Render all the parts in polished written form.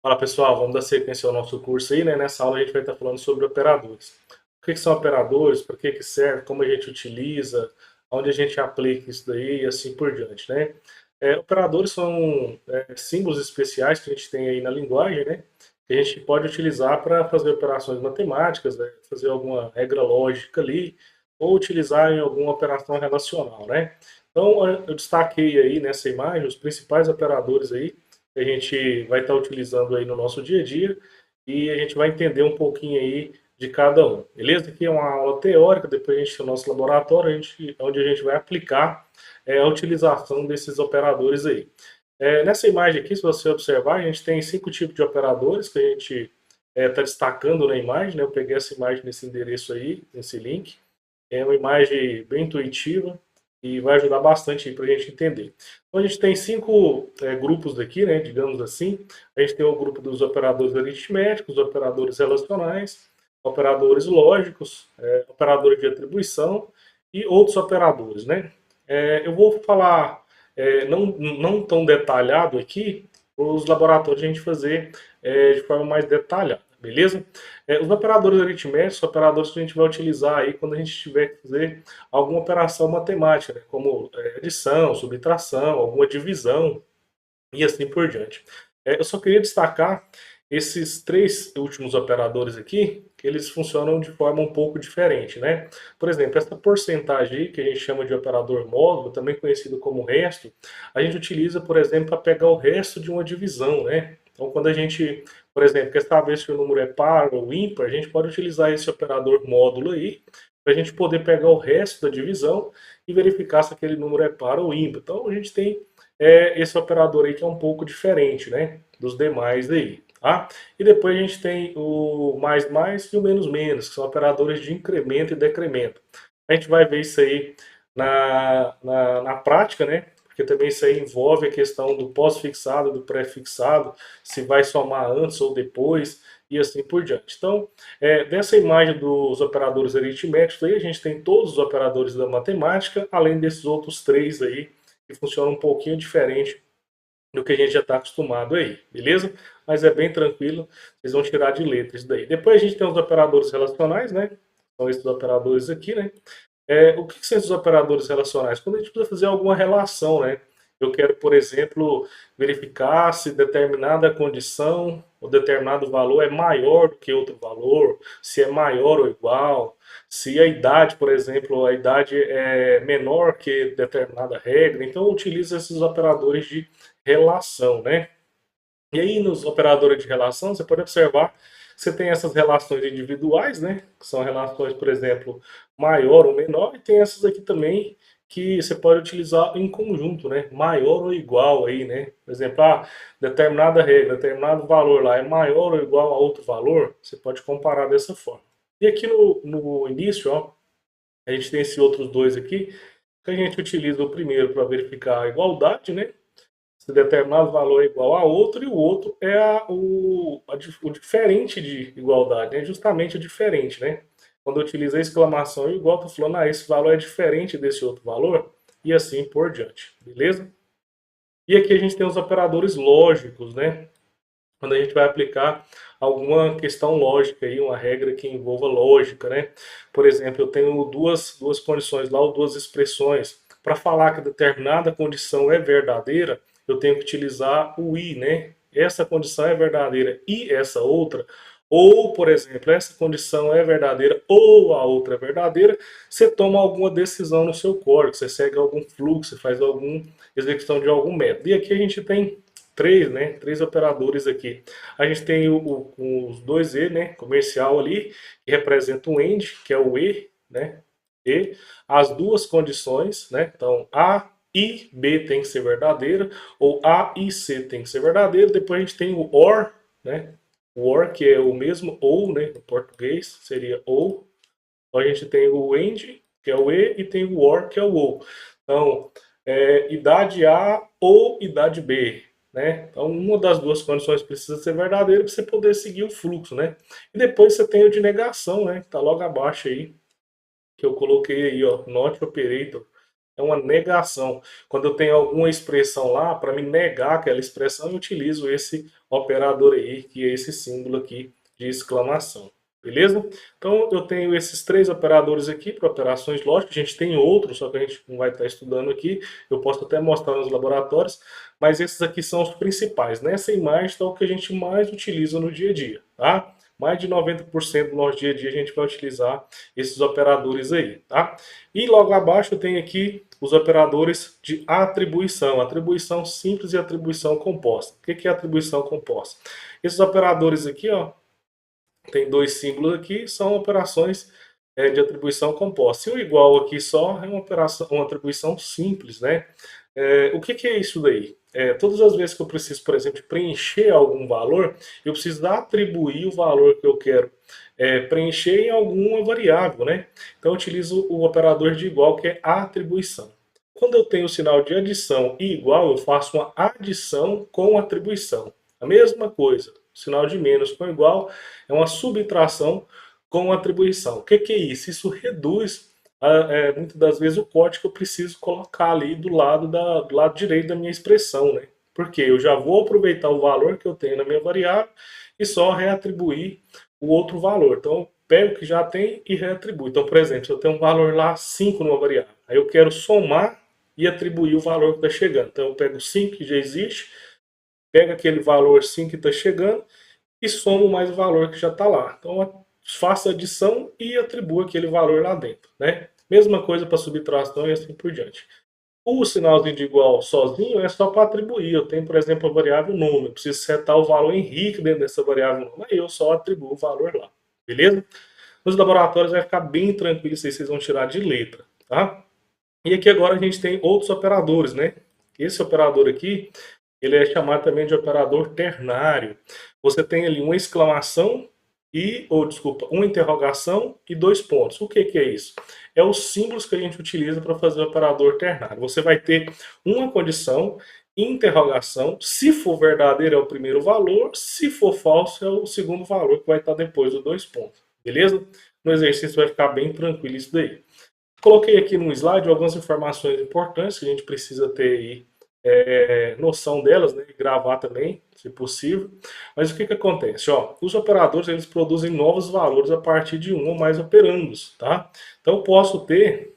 Fala pessoal, vamos dar sequência ao nosso curso aí, né? Nessa aula a gente vai estar falando sobre operadores. O que são operadores, para que serve, como a gente utiliza, onde a gente aplica isso daí e assim por diante, né? Operadores são símbolos especiais que a gente tem aí na linguagem, né? Que a gente pode utilizar para fazer operações matemáticas, né? Fazer alguma regra lógica ali, ou utilizar em alguma operação relacional, né? Então, eu destaquei aí nessa imagem os principais operadores aí que a gente vai estar utilizando aí no nosso dia a dia e a gente vai entender um pouquinho aí de cada um, beleza? Aqui é uma aula teórica, depois a gente tem o nosso laboratório, onde a gente vai aplicar a utilização desses operadores aí. Nessa imagem aqui, se você observar, a gente tem 5 tipos de operadores que a gente está destacando na imagem, né? Eu peguei essa imagem nesse endereço aí, nesse link. É uma imagem bem intuitiva e vai ajudar bastante para a gente entender. Então, a gente tem 5 grupos aqui, né, digamos assim. A gente tem o grupo dos operadores aritméticos, operadores relacionais, operadores lógicos, operadores de atribuição e outros operadores, né? Eu vou falar não tão detalhado aqui, para os laboratórios a gente fazer de forma mais detalhada, beleza? Os operadores aritméticos são operadores que a gente vai utilizar aí quando a gente tiver que fazer alguma operação matemática, né, como adição, subtração, alguma divisão e assim por diante. Eu só queria destacar esses 3 últimos operadores aqui, que eles funcionam de forma um pouco diferente, né? Por exemplo, essa porcentagem aí, que a gente chama de operador módulo, também conhecido como resto, a gente utiliza, por exemplo, para pegar o resto de uma divisão, né? Então, quando a gente, por exemplo, quer saber se o número é par ou ímpar, a gente pode utilizar esse operador módulo aí, para a gente poder pegar o resto da divisão e verificar se aquele número é par ou ímpar. Então, a gente tem esse operador aí que é um pouco diferente, né, dos demais aí, tá? E depois a gente tem o mais mais e o menos menos, que são operadores de incremento e decremento. A gente vai ver isso aí na prática, né? Porque também isso aí envolve a questão do pós-fixado, do pré-fixado, se vai somar antes ou depois, e assim por diante. Então, dessa imagem dos operadores aritméticos, aí a gente tem todos os operadores da matemática, além desses outros 3 aí, que funcionam um pouquinho diferente do que a gente já está acostumado aí, beleza? Mas é bem tranquilo, vocês vão tirar de letra isso daí. Depois a gente tem os operadores relacionais, né? São esses operadores aqui, né? O que são esses operadores relacionais? Quando a gente precisa fazer alguma relação, né? Eu quero, por exemplo, verificar se determinada condição ou determinado valor é maior do que outro valor, se é maior ou igual, se a idade, por exemplo, a idade é menor que determinada regra. Então, eu utilizo esses operadores de relação, né? E aí, nos operadores de relação, você pode observar que você tem essas relações individuais, né? Que são relações, por exemplo, maior ou menor, e tem essas aqui também que você pode utilizar em conjunto, né? Maior ou igual aí, né? Por exemplo, determinada regra, determinado valor lá é maior ou igual a outro valor, você pode comparar dessa forma. E aqui no início, ó, a gente tem esses outros dois aqui, que a gente utiliza o primeiro para verificar a igualdade, né? Se determinado valor é igual a outro, e o outro é o diferente de igualdade, né? Justamente o diferente, né? Quando eu utilizo a exclamação igual, estou falando, esse valor é diferente desse outro valor, e assim por diante, beleza? E aqui a gente tem os operadores lógicos, né? Quando a gente vai aplicar alguma questão lógica aí, uma regra que envolva lógica, né? Por exemplo, eu tenho duas condições lá, ou duas expressões. Para falar que determinada condição é verdadeira, eu tenho que utilizar o i, né? Essa condição é verdadeira e essa outra. Ou, por exemplo, essa condição é verdadeira ou a outra é verdadeira, você toma alguma decisão no seu código, você segue algum fluxo, você faz alguma execução de algum método. E aqui a gente tem 3, né? 3 operadores aqui. A gente tem os dois E, né? Comercial ali, que representa o AND, que é o E, né? E as duas condições, né? Então, A e B tem que ser verdadeira, ou A e C tem que ser verdadeiro. Depois a gente tem o OR, né? O OR, que é o mesmo ou, né? No português seria ou. Então a gente tem o AND, que é o E, e tem o OR, que é o OU. Então, idade A ou idade B, né? Então, uma das duas condições precisa ser verdadeira para você poder seguir o fluxo, né? E depois você tem o de negação, né? Que está logo abaixo aí, que eu coloquei aí, ó, not operator. É uma negação. Quando eu tenho alguma expressão lá, para me negar aquela expressão, eu utilizo esse operador aí, que é esse símbolo aqui de exclamação. Beleza? Então eu tenho esses três operadores aqui para operações lógicas. A gente tem outros, só que a gente não vai estar estudando aqui. Eu posso até mostrar nos laboratórios, mas esses aqui são os principais. Nessa imagem está o que a gente mais utiliza no dia a dia, tá? Mais de 90% do nosso dia a dia a gente vai utilizar esses operadores aí, tá? E logo abaixo eu tenho aqui os operadores de atribuição. Atribuição simples e atribuição composta. O que é atribuição composta? Esses operadores aqui, ó, tem dois símbolos aqui, são operações de atribuição composta. E o igual aqui só é uma atribuição simples, né? O que é isso daí? Todas as vezes que eu preciso, por exemplo, preencher algum valor, eu preciso atribuir o valor que eu quero preencher em alguma variável, né? Então eu utilizo o operador de igual, que é a atribuição. Quando eu tenho o sinal de adição e igual, eu faço uma adição com atribuição. A mesma coisa. O sinal de menos com igual é uma subtração com atribuição. O que é isso? Isso reduz muitas das vezes o código que eu preciso colocar ali do lado direito da minha expressão, né? Porque eu já vou aproveitar o valor que eu tenho na minha variável e só reatribuir o outro valor. Então, eu pego o que já tem e reatribuo. Então, por exemplo, se eu tenho um valor lá 5 numa variável, aí eu quero somar e atribuir o valor que está chegando. Então, eu pego 5 que já existe, pego aquele valor 5 que está chegando e somo mais o valor que já está lá. Então, faço adição e atribuo aquele valor lá dentro, né? Mesma coisa para subtração e assim por diante. O sinalzinho de igual sozinho é só para atribuir. Eu tenho, por exemplo, a variável número. Eu preciso setar o valor Henrique dentro dessa variável número. Aí eu só atribuo o valor lá. Beleza? Nos laboratórios vai ficar bem tranquilo. Isso aí vocês vão tirar de letra. Tá? E aqui agora a gente tem outros operadores, né? Esse operador aqui, ele é chamado também de operador ternário. Você tem ali uma exclamação uma interrogação e dois pontos. O que é isso? É os símbolos que a gente utiliza para fazer o operador ternário. Você vai ter uma condição, interrogação, se for verdadeiro é o primeiro valor, se for falso é o segundo valor que vai estar depois dos dois pontos. Beleza? No exercício vai ficar bem tranquilo isso daí. Coloquei aqui no slide algumas informações importantes que a gente precisa ter aí noção delas, né, e gravar também, se possível. Mas o que acontece? Ó, os operadores eles produzem novos valores a partir de um ou mais operandos, tá? Então eu posso ter,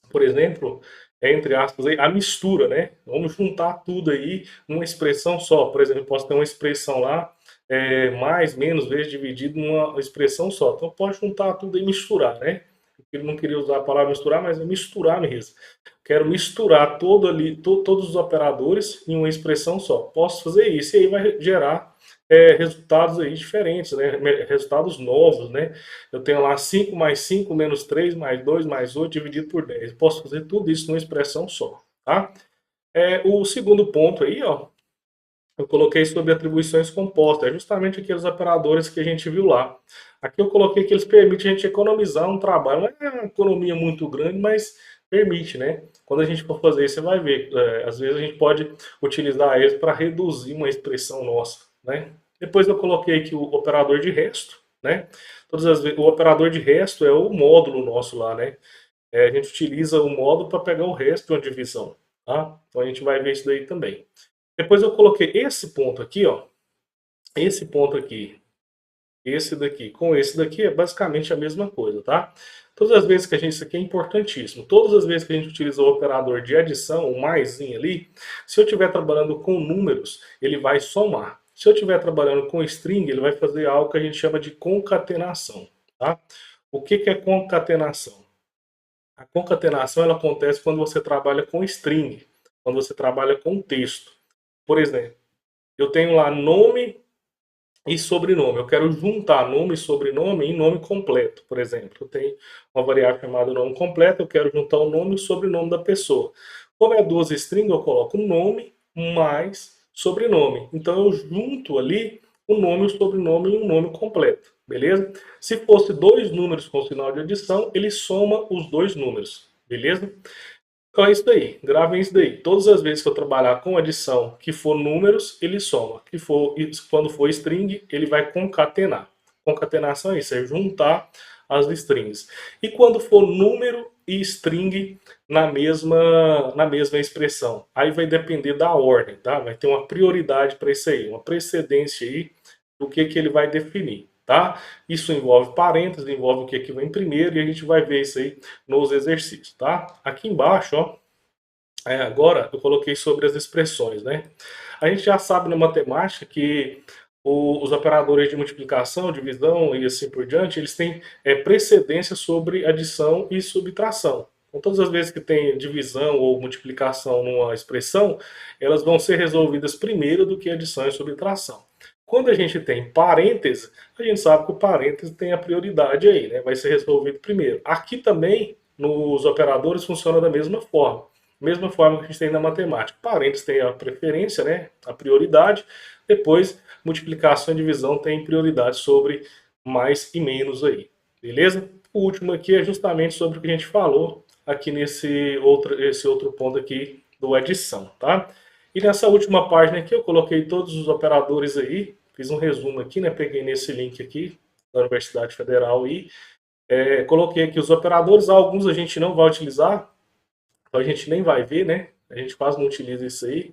por exemplo, entre aspas, aí, a mistura, né? Vamos juntar tudo aí numa expressão só. Por exemplo, eu posso ter uma expressão lá, mais, menos, vezes dividido numa expressão só. Então eu posso juntar tudo e misturar, né? Eu não queria usar a palavra misturar, mas é misturar mesmo. Quero misturar todos os operadores em uma expressão só. Posso fazer isso e aí vai gerar resultados aí diferentes, né? Resultados novos, né? Eu tenho lá 5 mais 5 menos 3 mais 2 mais 8 dividido por 10. Eu posso fazer tudo isso numa expressão só, tá? O segundo ponto aí, ó, eu coloquei sobre atribuições compostas, é justamente aqueles operadores que a gente viu lá. Aqui eu coloquei que eles permitem a gente economizar um trabalho. Não é uma economia muito grande, mas permite, né? Quando a gente for fazer isso, você vai ver. Às vezes a gente pode utilizar eles para reduzir uma expressão nossa, né? Depois eu coloquei aqui o operador de resto, né? Todas as vezes, o operador de resto é o módulo nosso lá, né? A gente utiliza o módulo para pegar o resto de uma divisão, tá? Então a gente vai ver isso daí também. Depois eu coloquei esse ponto aqui, ó. Esse ponto aqui. Esse daqui. Com esse daqui é basicamente a mesma coisa, tá? Todas as vezes que a gente... Isso aqui é importantíssimo. Todas as vezes que a gente utiliza o operador de adição, o maisinho ali, se eu estiver trabalhando com números, ele vai somar. Se eu estiver trabalhando com string, ele vai fazer algo que a gente chama de concatenação, tá? O que é concatenação? A concatenação ela acontece quando você trabalha com string, quando você trabalha com texto. Por exemplo, eu tenho lá nome e sobrenome. Eu quero juntar nome e sobrenome em nome completo, por exemplo. Eu tenho uma variável chamada nome completo, eu quero juntar o nome e o sobrenome da pessoa. Como é duas strings, eu coloco nome mais sobrenome. Então eu junto ali o nome, o sobrenome e o nome completo, beleza? Se fosse dois números com sinal de adição, ele soma os dois números, beleza? Então é isso daí, gravem isso daí. Todas as vezes que eu trabalhar com adição que for números, ele soma. Quando for string, ele vai concatenar. Concatenação é isso, é juntar as strings. E quando for número, e string na mesma expressão. Aí vai depender da ordem, tá? Vai ter uma prioridade para isso aí, uma precedência aí do que ele vai definir, tá? Isso envolve parênteses, envolve o que vem primeiro, e a gente vai ver isso aí nos exercícios, tá? Aqui embaixo, ó, agora eu coloquei sobre as expressões, né? A gente já sabe na matemática que os operadores de multiplicação, divisão e assim por diante, eles têm precedência sobre adição e subtração. Então, todas as vezes que tem divisão ou multiplicação numa expressão, elas vão ser resolvidas primeiro do que adição e subtração. Quando a gente tem parênteses, a gente sabe que o parênteses tem a prioridade aí, né? Vai ser resolvido primeiro. Aqui também, nos operadores, funciona da mesma forma. Mesma forma que a gente tem na matemática. Parênteses tem a preferência, né? A prioridade. Depois, multiplicação e divisão tem prioridade sobre mais e menos aí. Beleza? O último aqui é justamente sobre o que a gente falou aqui esse outro ponto aqui do adição, tá? E nessa última página aqui eu coloquei todos os operadores aí, fiz um resumo aqui, né? Peguei nesse link aqui da Universidade Federal e coloquei aqui os operadores, alguns a gente não vai utilizar, então a gente nem vai ver, né? A gente quase não utiliza isso aí.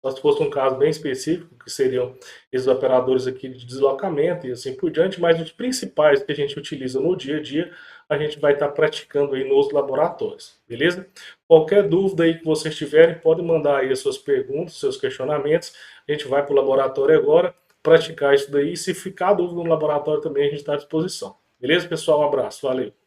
Só se fosse um caso bem específico, que seriam esses operadores aqui de deslocamento e assim por diante, mas os principais que a gente utiliza no dia a dia, a gente vai estar praticando aí nos laboratórios, beleza? Qualquer dúvida aí que vocês tiverem, podem mandar aí as suas perguntas, seus questionamentos. A gente vai para o laboratório agora, praticar isso daí. Se ficar dúvida no laboratório também, a gente está à disposição. Beleza, pessoal? Um abraço, valeu!